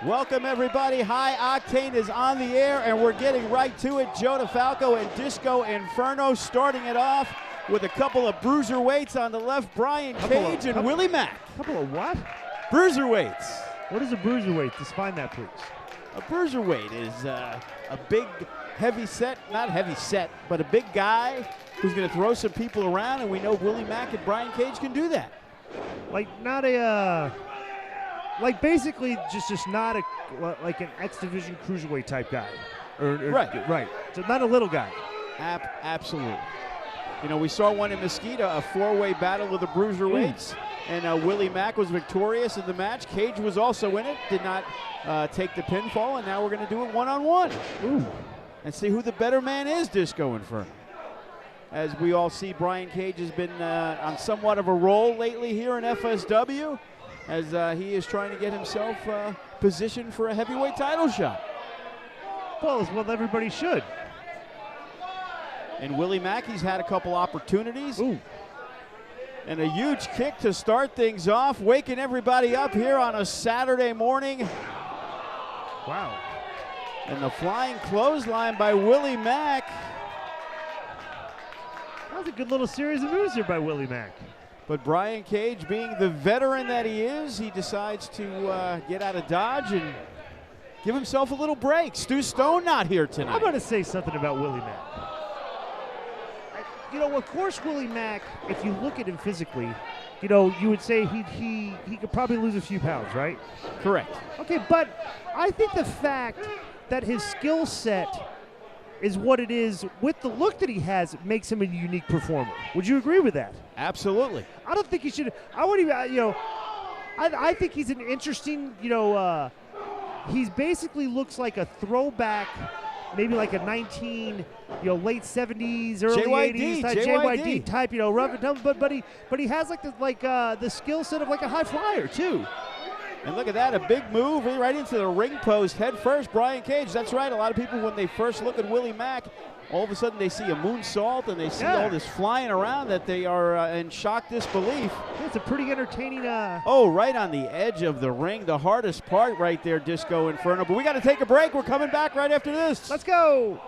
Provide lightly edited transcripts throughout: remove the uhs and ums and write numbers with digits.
Welcome, everybody. High Octane is on the air, and we're getting right to it. Joe DeFalco and Disco Inferno starting it off with a couple of bruiserweights on the left, Brian Cage and Willie Mack. Couple of what? Bruiserweights. What is a bruiserweight? Define that, please. A bruiserweight is a big, heavy set, not heavy set, but a big guy who's going to throw some people around, and we know Willie Mack and Brian Cage can do that. Like not a, like basically just not a, like an X Division cruiserweight type guy. Right. So not a little guy. Absolutely. You know, we saw one in Mesquite, a four-way battle with the bruiserweights, and Willie Mack was victorious in the match. Cage was also in it, did not take the pinfall, and now we're going to do it one-on-one. And see who the better man is, Disco Inferno. As we all see, Brian Cage has been on somewhat of a roll lately here in FSW, as he is trying to get himself positioned for a heavyweight title shot. Well, as well everybody should. And Willie Mack, he's had a couple opportunities. And a huge kick to start things off, waking everybody up here on a Saturday morning. Wow. And the flying clothesline by Willie Mack. That was a good little series of moves here by Willie Mack. But Brian Cage, being the veteran that he is, he decides to get out of Dodge and give himself a little break. Stu Stone not here tonight. I'm going to say something about Willie Mack. You know, of course, Willie Mack, if you look at him physically, you know, you would say he could probably lose a few pounds, right? Correct. Okay, but I think the fact that his skill set is what it is with the look that he has makes him a unique performer. Would you agree with that? Absolutely. I don't think he should. I wouldn't even, you know, I think he's an interesting, you know, he's basically looks like a throwback, maybe like a late 70s, early 80s type JYD type, you know, rough and tumble, but he has like the skill set of like a high flyer too. And look at that, a big move right into the ring post head first, Brian Cage. That's right, a lot of people when they first look at Willie Mack, all of a sudden they see a moonsault and they see all this flying around that they are in shock disbelief. It's a pretty entertaining. Oh, right on the edge of the ring, the hardest part right there, Disco Inferno. But we got to take a break. We're coming back right after this. Let's go.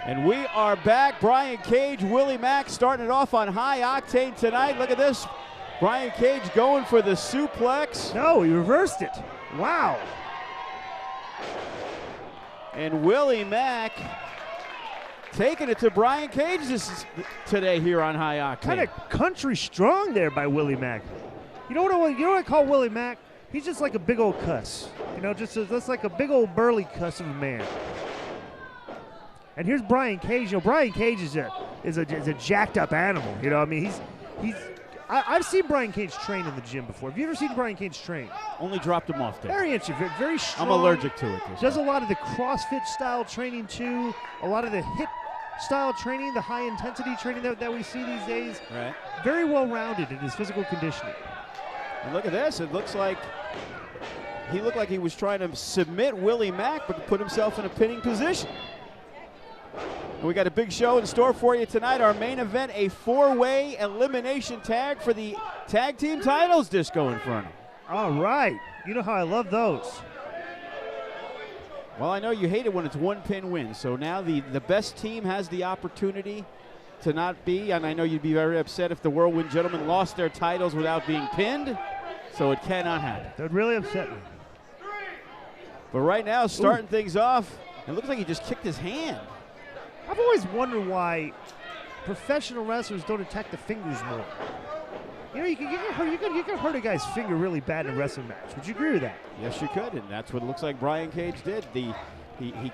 And we are back. Brian Cage, Willie Mack starting it off on High Octane tonight. Look at this. Brian Cage going for the suplex. No, he reversed it. Wow. And Willie Mack taking it to Brian Cage today here on High Octane. Kind of country strong there by Willie Mack. You know what I call Willie Mack? He's just like a big old cuss. You know, just like a big old burly cuss of a man. And here's Brian Cage. You know, Brian Cage is a jacked up animal. You know, I mean, I've seen Brian Cage train in the gym before. Have you ever seen Brian Cage train? Only dropped him off there. Very interesting, very strong. I'm allergic to it. Does a lot of the CrossFit style training too. A lot of the HIIT style training, the high intensity training that we see these days. Right. Very well rounded in his physical conditioning. And look at this. It looks like he looked like he was trying to submit Willie Mack, but put himself in a pinning position. And we got a big show in store for you tonight. Our main event, a four-way elimination tag for the tag team titles, Disco Inferno. All right. You know how I love those. Well, I know you hate it when it's one-pin win. So now the best team has the opportunity to not be, and I know you'd be very upset if the Whirlwind Gentlemen lost their titles without being pinned. So it cannot happen. That would really upset me. But right now, starting things off, it looks like he just kicked his hand. I've always wondered why professional wrestlers don't attack the fingers more. You know, you can hurt a guy's finger really bad in a wrestling match. Would you agree with that? Yes, you could, and that's what it looks like Brian Cage did. He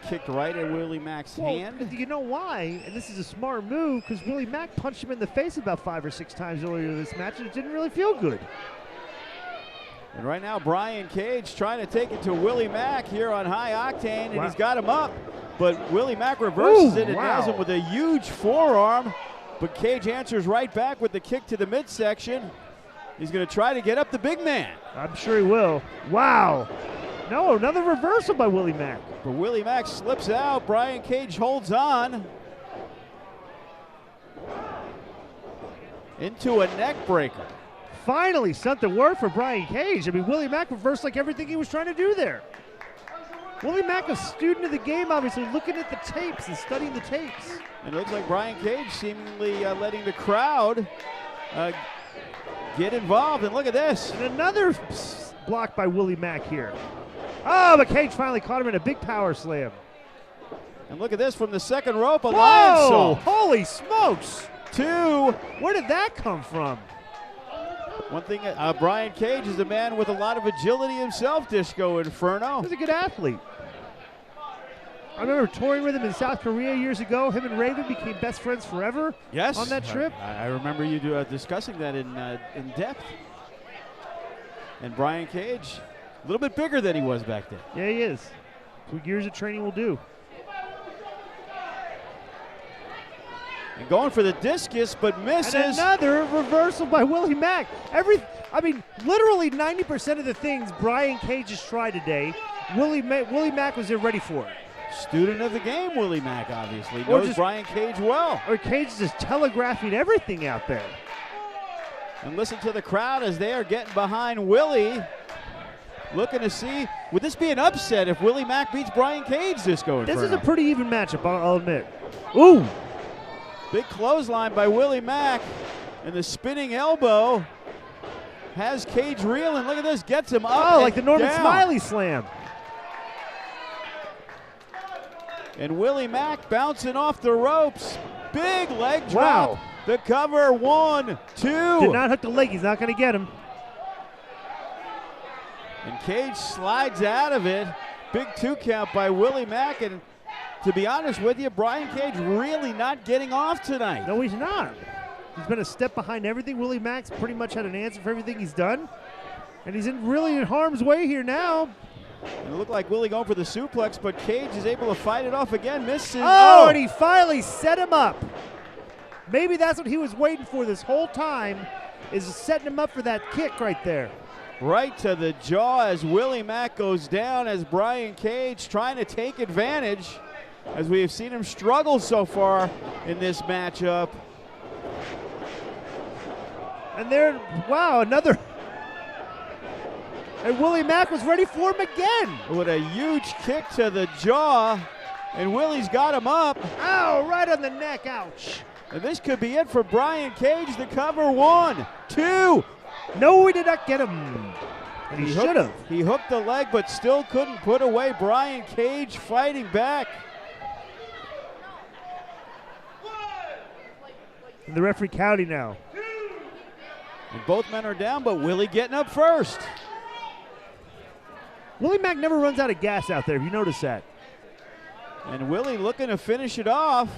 kicked right at Willie Mack's hand. You know why? And this is a smart move because Willie Mack punched him in the face about 5 or 6 times earlier in this match, and it didn't really feel good. And right now, Brian Cage trying to take it to Willie Mack here on High Octane, and he's got him up. But Willie Mack reverses it and nails him with a huge forearm. But Cage answers right back with the kick to the midsection. He's going to try to get up the big man. I'm sure he will. Wow. No, another reversal by Willie Mack. But Willie Mack slips out. Brian Cage holds on. Into a neck breaker. Finally, something worked for Brian Cage. I mean, Willie Mack reversed like everything he was trying to do there. Willie Mack, a student of the game, obviously, looking at the tapes and studying the tapes. And it looks like Brian Cage seemingly letting the crowd get involved. And look at this. And another block by Willie Mack here. Oh, but Cage finally caught him in a big power slam. And look at this from the second rope, a lion salt. Holy smokes. 2. Where did that come from? One thing, Brian Cage is a man with a lot of agility himself, Disco Inferno. He's a good athlete. I remember touring with him in South Korea years ago. Him and Raven became best friends forever. Yes, on that trip. I remember you discussing that in depth. And Brian Cage, a little bit bigger than he was back then. Yeah, he is. That's what years of training will do. And going for the discus, but misses. And another reversal by Willie Mack. Literally 90% of the things Brian Cage has tried today, Willie Mack was there ready for it. Student of the game, Willie Mack, obviously. Knows Brian Cage well. Or Cage is just telegraphing everything out there. And listen to the crowd as they are getting behind Willie. Looking to see, would this be an upset if Willie Mack beats Brian Cage, Disco Inferno? This is a pretty even matchup, I'll admit. Ooh. Big clothesline by Willie Mack. And the spinning elbow has Cage reeling. Look at this, gets him up. Oh, like the Norman down. Smiley slam. And Willie Mack bouncing off the ropes. Big leg drop. Wow. The cover, 1, 2. Did not hook the leg. He's not going to get him. And Cage slides out of it. Big 2 count by Willie Mack. And to be honest with you, Brian Cage really not getting off tonight. No, he's not. He's been a step behind everything. Willie Mack's pretty much had an answer for everything he's done. And he's really in harm's way here now. And it looked like Willie going for the suplex, but Cage is able to fight it off again. Misses. Oh, and he finally set him up. Maybe that's what he was waiting for this whole time, is setting him up for that kick right there. Right to the jaw as Willie Mack goes down, as Brian Cage trying to take advantage, as we have seen him struggle so far in this matchup. And there, wow, another. And Willie Mack was ready for him again. With a huge kick to the jaw, and Willie's got him up. Ow, right on the neck, ouch. And this could be it for Brian Cage, the cover. 1, 2. No, he did not get him. And he should have. He hooked the leg, but still couldn't put away Brian Cage fighting back. And the referee counting now. And both men are down, but Willie getting up first. Willie Mack never runs out of gas out there, if you notice that. And Willie looking to finish it off.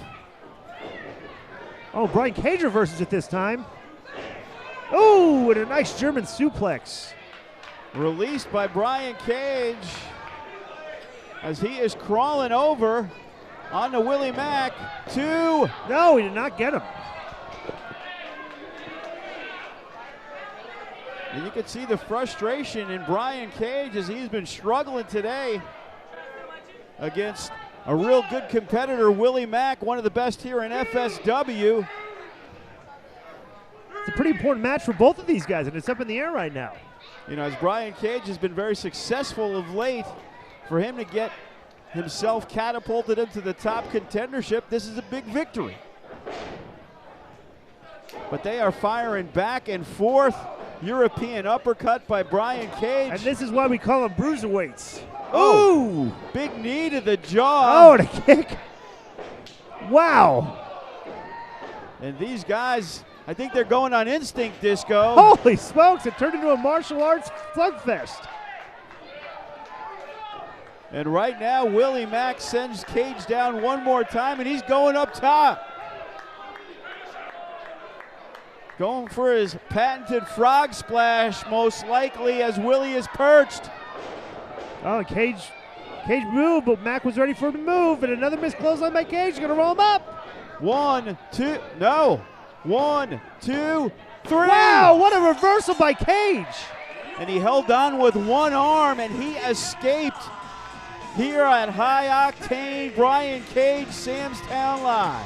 Oh, Brian Cage reverses it this time. Oh, and a nice German suplex. Released by Brian Cage as he is crawling over onto Willie Mack. 2. No, he did not get him. And you can see the frustration in Brian Cage as he's been struggling today against a real good competitor, Willie Mack, one of the best here in FSW. It's a pretty important match for both of these guys, and it's up in the air right now. You know, as Brian Cage has been very successful of late, for him to get himself catapulted into the top contendership, this is a big victory. But they are firing back and forth. European uppercut by Brian Cage. And this is why we call them bruiserweights. Oh, big knee to the jaw. Oh, and a kick. Wow. And these guys I think they're going on instinct, Disco. Holy smokes, it turned into a martial arts slugfest. And right now, Willie Mack sends Cage down one more time, and he's going up top. Going for his patented frog splash, most likely, as Willie is perched. Oh, Cage moved, but Mack was ready for him to move, and another missed clothesline by Cage. Gonna roll him up. 1, 2, no. 1, 2, 3. Wow, what a reversal by Cage. And he held on with one arm, and he escaped here at High Octane Brian Cage Sam's Town Live.